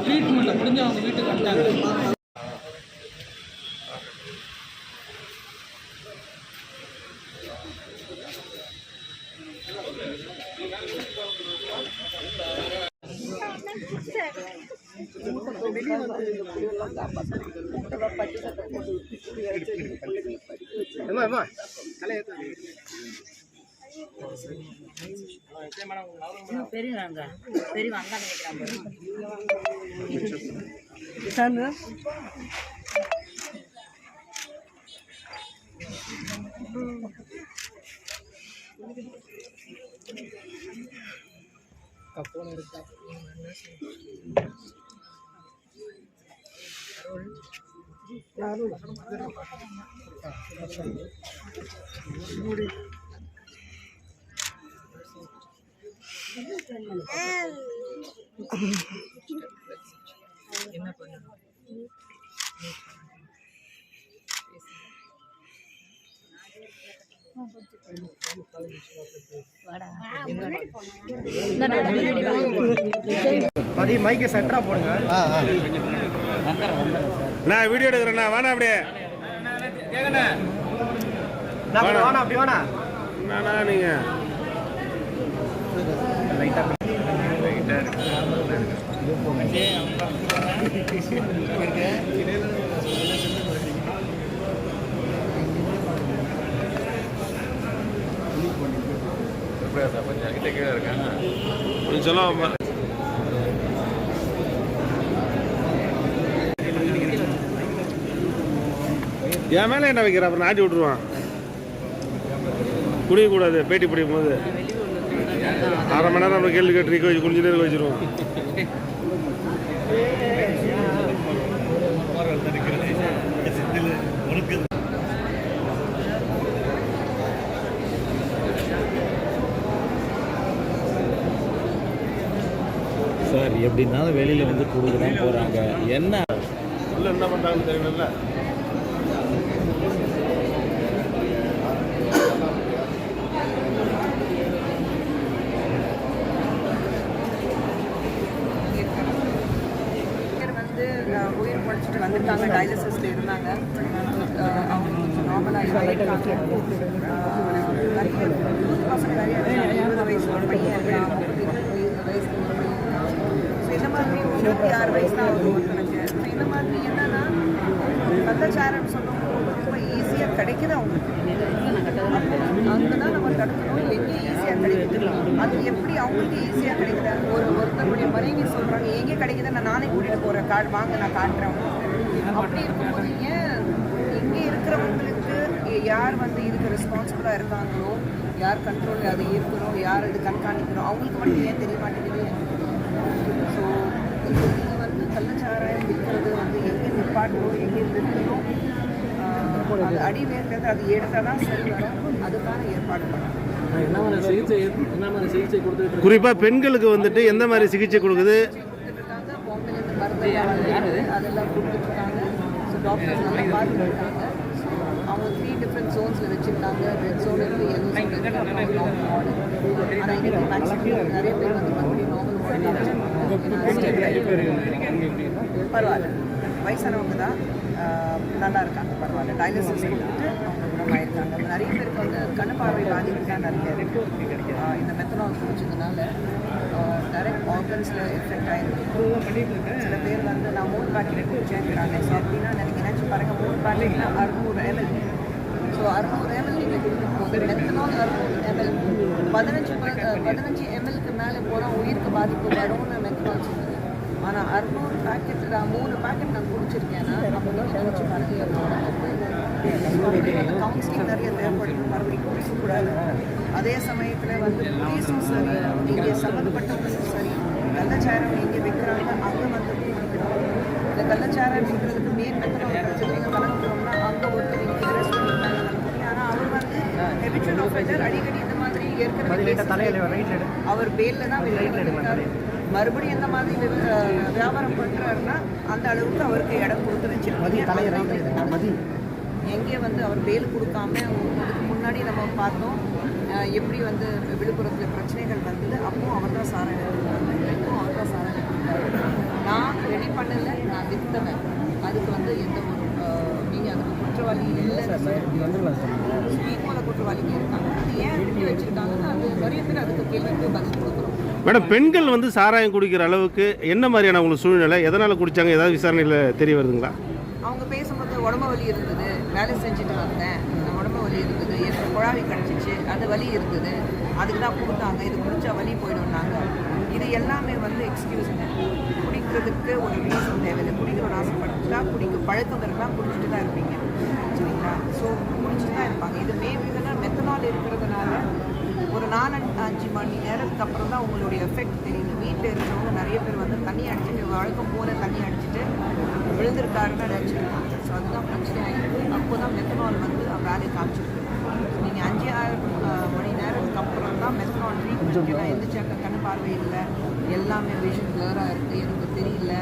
ட்ரீட்மெண்ட்டில் முடிஞ்சு அவங்க வீட்டுக்கு வந்தாங்க. பெரியவாங்க பெரியவாங்க என்ன பண்ணணும்? மைக்க செட்டரா போடுங்க. நான் வீடியோ எடுக்கிறேண்ணா, வேணா அப்படியே வேணா அப்படி வேணா நானா நீங்க கொஞ்சம் சொல்லுவாங்க. என் மேலே என்ன வைக்கிற, அப்புறம் நாட்டி விட்டுருவான். குடிக்கக்கூடாது பேட்டி பிடிக்கும் போது. அரை மணி நேரம் நம்ம கேள்வி கேட்டு நிற்க வச்சு குளிச்சு நேரம் வச்சிருவோம். சார் எப்படின்னாலும் வெளியில் வந்து கொடுக்க தான் போகிறாங்க. என்ன இல்லை என்ன பண்ணுறாங்கன்னு தெரியல. உயிர் படிச்சுட்டு வந்துட்டாங்க, டயாலிசிஸில் இருந்தாங்க. அவங்க கொஞ்சம் நார்மலாக இருக்காங்க. நிறைய பசங்க நிறைய 20 வயசு ஒரு பையன் இருக்கான், 32 வயசு ஒரு பையன் இருக்கான். ஸோ இந்த மாதிரி 26 வயசு தான் அவர் ஒருத்தனுக்கு. ஸோ இந்த மாதிரி என்னன்னா கள்ளச்சாரம்னு சொல்லும்போது ரொம்ப ஈஸியாக கிடைக்குது அவங்களுக்கு. அங்கே தான் நம்ம தடுக்கணும். எங்கே ஈஸியாக கிடைக்குது, அது எப்படி அவங்களுக்கு ஈஸியாக கிடைக்குது. ஒருத்தருடைய மனைவி சொல்கிறாங்க எங்கே கிடைக்குது, நான் நானே கூட்டிகிட்டு போகிறேன், கார்டு வாங்க நான் காட்டுறேன். அப்படி இருக்கும்போது ஏன் இங்கே இருக்கிறவங்களுக்கு யார் வந்து இதுக்கு ரெஸ்பான்சிபிளாக இருக்காங்களோ, யார் கண்ட்ரோலில் அது இருக்கணும், யார் இது கண்காணிக்கணும், அவங்களுக்கு மட்டும் ஏன் தெரிய மாட்டேங்குது. ஸோ இது வந்து கள்ளச்சாராயம் விற்கிறது வந்து எங்கே நிப்பாட்டணும், எங்கே நிறுத்தணும், அது அடிவேர்கிறது அது எடுத்தால் தான் சரி வரும். அதுக்கான ஏற்பாடு பண்ணணும். குறிப்பாக பெண்களுக்கு வந்துட்டு எந்த மாதிரி சிகிச்சை கொடுக்குது? பாம்பேலேருந்து மருந்து அதெல்லாம் கொடுத்துட்ருக்காங்க. ஸோ டாக்டர்ஸ் நல்லா பார்த்துருக்காங்க. ஸோ அவங்க 3 டிஃப்ரெண்ட் ஜோன்ஸில் வச்சுருக்காங்க. ரெட் ஜோன் இருக்குது, எல்லோ ஜோன் இருக்குது, அப்புறம் நார்மல் வார்டு. ஆனால் இன்றைக்கி மேக்ஸிமம் நிறைய பேர் வந்து மறுபடியும் நார்மல் வார்டு. பரவாயில்ல, வயசானவங்க தான் நல்லா இருக்காங்க, பரவாயில்ல. டயாலிசிஸ் கொடுத்துட்டு அவங்க குணமாயிருக்காங்க. நிறைய பேருக்கு வந்து கண்ணு பார்வை பாதிப்பு தான் நிறைய இருக்குது. இந்த மெத்தனால் குடிச்சதுனால டைரக்ட் ஆர்கன்ஸில் எஃபெக்ட் ஆகிருக்கு. சில பேர் வந்து நான் 3 பாக்கெட் குடிச்சேங்கிறாங்க. ஸோ அப்படின்னா நினைச்சு பாருங்கள், 3 பாக்கெட்னா 600 ml. ஸோ 600 ml நீங்கள் கொடுக்கும்போது மெத்தனால் 600 ml 15 ml மேலே போனால் உயிருக்கு பாதிப்பு வரும்னு மெத்தனால் சொல்லுது. ஆனால் 600 பாக்கெட் நான் 3 பாக்கெட் நான் குடிச்சிருக்கேன்னா அப்போ தான் நினச்சி பாருங்கள். கவுன்சிலிங் நிறைய தேவைப்படும், மறுபடியும் குடிக்கக்கூடாது. அதே சமயத்தில் வந்து போலீஸும் சரி, இங்கே சம்மந்தப்பட்டவங்களும் சரி, கள்ளச்சாரம் எங்கே விற்கிறாங்க அங்கே வந்து குடிக்கணும். இந்த கள்ளச்சாரம் விற்கிறதுக்கு மெயின் மெத்தட் பிரச்சனைகள் கலந்துக்கிறோம்னா அங்கே ஒருத்தர் இங்கே ரெஸ்ட் பண்ணிட்டாங்க. ஆனால் அவர் வந்து ஹெபிச்சுவல் ஆஃபெண்டர் அடிக்கடி இந்த மாதிரி லைட்டாக தலையில் ரைட்டில் எடு அவர் பேலில் தான் வெளியில் இருக்காரு. மறுபடியும் இந்த மாதிரி வியாபாரம் பண்ணுறாருன்னா அந்த அளவுக்கு அவருக்கு இடம் கொடுத்து வச்சிருக்காங்க. மதி எங்கே வந்து அவர் பேல் கொடுக்காம அதுக்கு முன்னாடி நம்ம பார்த்தோம் எப்படி வந்து விழுப்புரத்தில் பிரச்சனைகள் வந்தது. அப்பவும் அவர் தான் சாராயம் எடுத்துருக்காங்க, இப்பவும் அவர் தான் சாராயம் எடுத்துருக்காரு. நான் ரெடி பண்ணலை, நான் வித்தவன். அதுக்கு வந்து எந்த ஒரு நீங்கள் அதுக்கு குற்றவாளி இல்லை, ஈக்குவல குற்றவாளிங்க இருக்காங்க. அது ஏன் விட்டு வச்சுருக்காங்கன்னா அது நிறைய பேர் அதுக்கு கேள்விக்கு பதில் கொடுக்குறோம். மேடம், பெண்கள் வந்து சாராயம் குடிக்கிற அளவுக்கு என்ன மாதிரியான உங்களுக்கு சூழ்நிலை, எதனால் குடித்தாங்க, ஏதாவது விசாரணையில் தெரிய வருதுங்களா? அவங்க பேசும்போது உடம்பு வலி இருந்தது, வேலை செஞ்சுட்டு வந்தேன், உடம்பு வலி இருந்தது, எனக்கு குழாவி கிடச்சிச்சு, அது வலி இருந்தது, அதுக்கு தான் கொடுத்தாங்க, இது குடித்தா வலி போயிடும்னாங்க. இது எல்லாமே வந்து எக்ஸ்கியூஸுங்க. குடிக்கிறதுக்கு ஒரு ரீசன் தேவையில்லை. குடிக்கணும்னு ஆசைப்பட்டா பழக்கம் இருந்தால் குடிச்சிட்டு தான் இருப்பீங்க, சரிங்களா? ஸோ குடிச்சிட்டு தான் இருப்பாங்க. இது மேபி மெத்தனால் இருக்கிறதுனால ஒரு 4-5 மணி நேரத்துக்கு அப்புறம் தான் உங்களுடைய எஃபெக்ட் தெரியுது. வீட்டில் இருக்கிறவங்க நிறைய பேர் வந்து தண்ணி அடிச்சுட்டு வழக்கம் போல தண்ணி அடிச்சுட்டு விழுந்திருக்காருன்னு நினச்சிருக்காங்க. ஸோ அதுதான் பிரச்சனை ஆகிருக்கு. அப்போ தான் மெத்தனால் வந்து வேலையை காமிச்சிருக்கு. நீங்கள் 5-6 மணி நேரத்துக்கு அப்புறம் தான் மெத்தனால் ட்ரீட்மெண்ட். ஏன்னா எந்திரிச்சாக்க கண் பார்வை இல்லை, எல்லாமே விஷன் கிளியராக இருக்குது, எனக்கு தெரியல,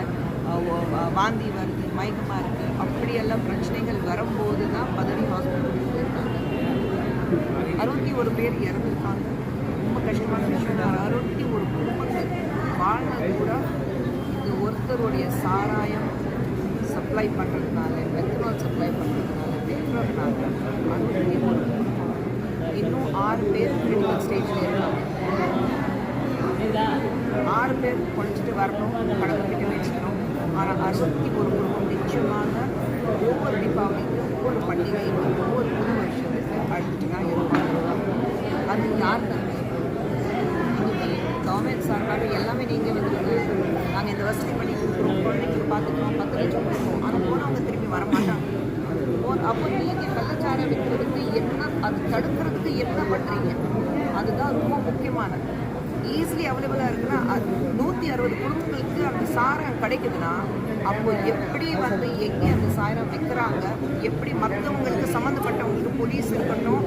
வாந்தி வருது, மயக்கமாக இருக்குது, அப்படியெல்லாம் பிரச்சனைகள் வரும்போது தான் பதவி ஹாஸ்பிட்டலுக்கு போயிருக்காங்க. 61 பேர் இறந்துருக்காங்க. ரொம்ப கஷ்டமான விஷயம். 61 குடும்பங்கள் வாழ்ந்தது கூட இந்த ஒருத்தருடைய சாராயம் சப்ளை பண்ணுறதுனால, மெத்தனால் சப்ளை பண்ணுறதுனால, விற்கிறதுனால 61 குடும்பம். இன்னும் 6 பேர் கிரிட்டிக்கல் ஸ்டேஜில் இருக்காங்க. 6 பேர் குறைச்சிட்டு வரணும், கடவுள்கிட்ட வச்சுக்கணும். ஆனால் 61 குடும்பம் நிச்சயமாக ஒவ்வொரு தீபாவளிக்கு, ஒவ்வொரு பண்டிகைக்கு, ஒவ்வொரு புது வருஷத்துக்கு அழுதுட்டு தான் இருப்பாங்க. அது யார் தன்மை? கவர்மெண்ட் சார்பாக எல்லாமே நீங்கள் வந்து நாங்கள் இந்த வசதி பண்ணி கொடுக்குறோம், குழந்தைங்களுக்கு பார்த்துக்கிறோம், 10 லட்சம் கொடுப்போம், ஆனால் போனவங்க திரும்பி வரமாட்டாங்க. அப்போ நீங்கள் கள்ளச்சாரம் விற்கிறதுக்கு என்ன, அது தடுக்கிறதுக்கு என்ன பண்ணுறீங்க? அதுதான் ரொம்ப முக்கியமானது. ஈஸிலி அவைலபிளாக இருக்குன்னா 160 குடும்பங்களுக்கு அந்த சாரம் கிடைக்குதுன்னா அப்போ எப்படி வந்து எங்கே அந்த சாரம் விற்கிறாங்க, எப்படி மற்றவங்களுக்கு சம்மந்தப்பட்டவங்களுக்கு போலீஸ் இருக்கட்டும்,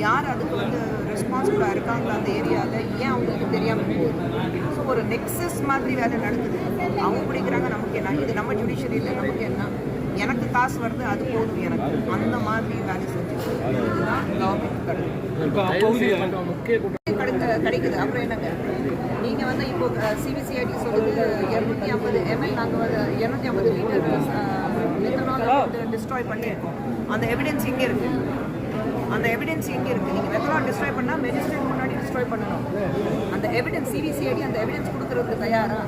யார் அதுக்கு வந்து ரெஸ்பான்சிபிளாக இருக்காங்க அந்த ஏரியாவில், ஏன் அவங்களுக்கு தெரியாமல் போகுது? ஸோ ஒரு நெக்ஸஸ் மாதிரி வேலை நடக்குது. அவங்க பிடிக்கிறாங்க, நமக்கு என்ன, இது நம்ம ஜுடிஷியரியில் நமக்கு என்ன, எனக்கு காசு வருது அது போதும் எனக்கு, அந்த மாதிரி வேலை செஞ்சுட்டு இதுதான் கவர்மெண்ட் கிடைக்குது. அப்புறம் என்னங்க, நீங்கள் வந்து இப்போ சிபிசிஐடி சொல்லுது 250 ml நாங்கள் வந்து 250 லிட்டர் மெத்தனால் வந்து டிஸ்ட்ராய் பண்ணியிருக்கோம். அந்த எவிடன்ஸ் எங்கே இருக்குது? அந்த எவிடன்ஸ் எங்கே இருக்குது? நீங்கள் மெத்தனால் டிஸ்ட்ராய் பண்ணால் மெஜிஸ்ட்ரேட் முன்னாடி டிஸ்ட்ராய் பண்ணணும். அந்த எவிடன்ஸ் சிபிசிஐடி அந்த எவிடன்ஸ் கொடுக்குறதுக்கு தயாராக?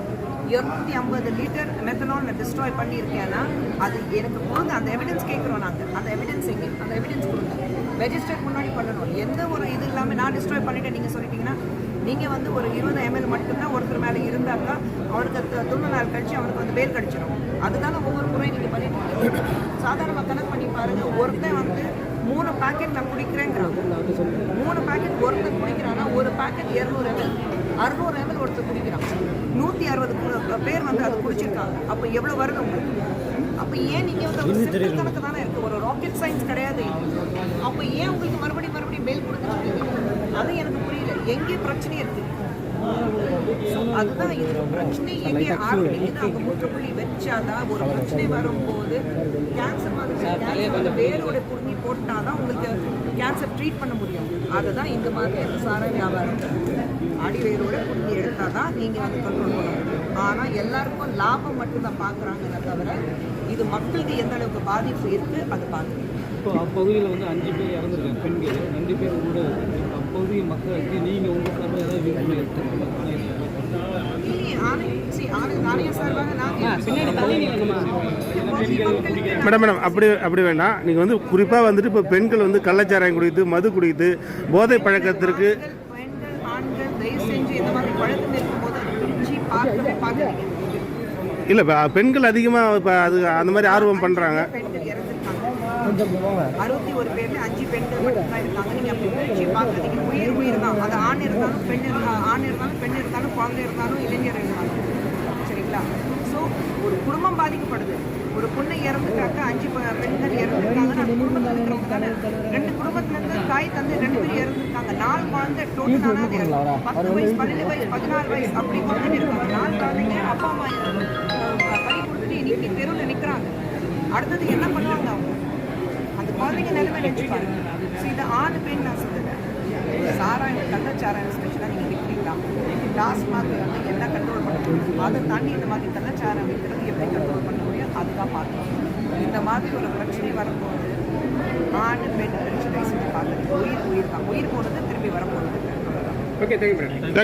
250 லிட்டர் மெத்தனால் நான் டிஸ்ட்ராய் பண்ணியிருக்கேன்னா அது எனக்கு கொடுங்க, அந்த எவிடன்ஸ் கேட்குறோம் நாங்கள். அந்த எவிடன்ஸ் எங்கே? அந்த எவிடன்ஸ் கொடுங்க. ரெஜிஸ்டர்ட் முன்னாடி பண்ணணும். எந்த ஒரு இது இல்லாமல் நான் டிஸ்ட்ராய் பண்ணிவிட்டேன் நீங்கள் சொல்லிட்டீங்கன்னா, நீங்கள் வந்து ஒரு 20 ml மட்டும்தான் ஒருத்தர் மேலே இருந்தாக்கா அவனுக்கு 90 நாள் கழிச்சு அவனுக்கு வந்து பேல் கிடச்சிடும். அதுதானே ஒவ்வொரு முறையும் நீங்கள் பண்ணிட்டு சாதாரணமாக கணக்கு பண்ணி பாருங்கள். ஒருத்தன் வந்து 3 பேக்கெட் நான் குடிக்கிறேங்கிறான், 3 பேக்கெட் ஒருத்தர் குடிக்கிறான்னா ஒரு பேக்கெட் 200 ml, 600 ml ஒருத்தர் குடிக்கிறான். 160 பேர் வந்து அதை குடிச்சிருக்காங்க. அப்போ எவ்வளோ வருது உங்களுக்கு? அப்போ ஏன் நீங்கள் வந்து ஒரு சிம்பிள் கணக்கு தானே இருக்குது, ஒரு ராக்கெட் சயின்ஸ் கிடையாது. அப்போ ஏன் உங்களுக்கு மறுபடியும் மேல் கொடுத்துருக்கீங்க? அது எனக்கு புரியல. எங்கே பிரச்சனை இருக்குது? அதுதான் இது பிரச்சனை எங்கே ஆரம்பிக்குது, அவங்க முற்றுப்புள்ளி வச்சாதான் ஒரு பிரச்சனை வரும்போது கேன்சர் மாதிரி கேன்சர் வந்து வேரோட புடுங்கி போட்டாதான் உங்களுக்கு கேன்சர் ட்ரீட் பண்ண முடியும். அதுதான் இந்த மாதிரி அந்த சாராய வியாபாரம் அடிவேரோட புடுங்கி எடுத்தால் தான் நீங்கள் வந்து கண்ட்ரோல் பண்ண முடியும். ஆனால் எல்லாருக்கும் லாபம் மட்டும்தான் பார்க்குறாங்களே தவிர இது மக்களுக்கு எந்த அளவுக்கு பாதிப்பு இருக்குது அது பார்க்குறேன். இப்போ அப்பகுதியில் வந்து 5 பேர் இறந்துருக்காங்க, பெண்கள் 2 பேர் கூட. அப்பகுதி மக்களுக்கு நீங்கள் உங்கள் சார்பாக ஏதாவது விருப்பம் எடுத்துருக்கீங்க? மேடம் அப்படி வேண்டாம். நீங்கள் வந்து குறிப்பாக வந்துட்டு இப்போ பெண்கள் வந்து கள்ளச்சாராயம் குடித்து, மது குடித்து, போதை பழக்கத்திற்கு பெண்கள் ஆண்கள் தயவு செஞ்சு இந்த மாதிரி பழக்கம் இருக்கும்போது பார்க்குறீங்க. இல்லை, இப்போ பெண்கள் அதிகமாக இப்போ அது அந்த மாதிரி ஆர்வம் பண்ணுறாங்க. பெண்கள் இறந்துருக்காங்க 61 பேர்ல 5 பெண்கள் மட்டும்தான் இருக்காங்க. நீங்கள் அப்படி பிரிச்சு பார்க்குறீங்க. உயிர் தான். அது ஆண் இருந்தாலும் பெண் இருந்தாலும் குழந்தை இருந்தாலும் இளைஞர் இருந்தாலும், சரிங்களா? ஸோ ஒரு குடும்பம் பாதிக்கப்படுது. ஒரு பொண்ணு இறந்துட்டாக்க 5 பெண்கள் இறந்துருக்காங்கன்னா அந்த குடும்பத்தில் இருக்கிறவங்க தானே. 2 குடும்பத்துலேருந்து தாய் தந்தை 2 பேரும் இறந்துருக்காங்க. 4 குழந்தை டோட்டல் அனாதை. 10 வயசு 12 வயசு 16 வயசு அப்படி குழந்தைங்க இருக்காங்க. 4 குழந்தைங்க அப்பா அம்மா பறி கொடுத்துட்டு இன்னைக்கு தெருவில் நிற்கிறாங்க. அடுத்தது என்ன பண்ணுவாங்க அவங்க? அந்த குழந்தைங்க நிலைமை நினைச்சு பாருங்க. ஸோ இது ஆண் பெண் நான் சொல்லுவேன். சாராயம் கள்ளச்சாராயம் ஸ்பெஷலாக நீங்கள் விற்கிறீங்களா? டாஸ்மாக் வந்து என்ன கண்ட்ரோல் பண்ண முடியும்? அதை தாண்டி இந்த மாதிரி கள்ளச்சாராயம் விற்கிறது எப்படி கண்ட்ரோல் பண்ண முடியும்? அதுதான் பார்க்கணும். இந்த மாதிரி ஒரு பிரச்சனை வரும்போது ஆண் பெண் பிரச்சனை செஞ்சு பார்க்குறது உயிர் தான். உயிர் போனது திரும்பி வரப்போகிறது. Okay, thank you madam.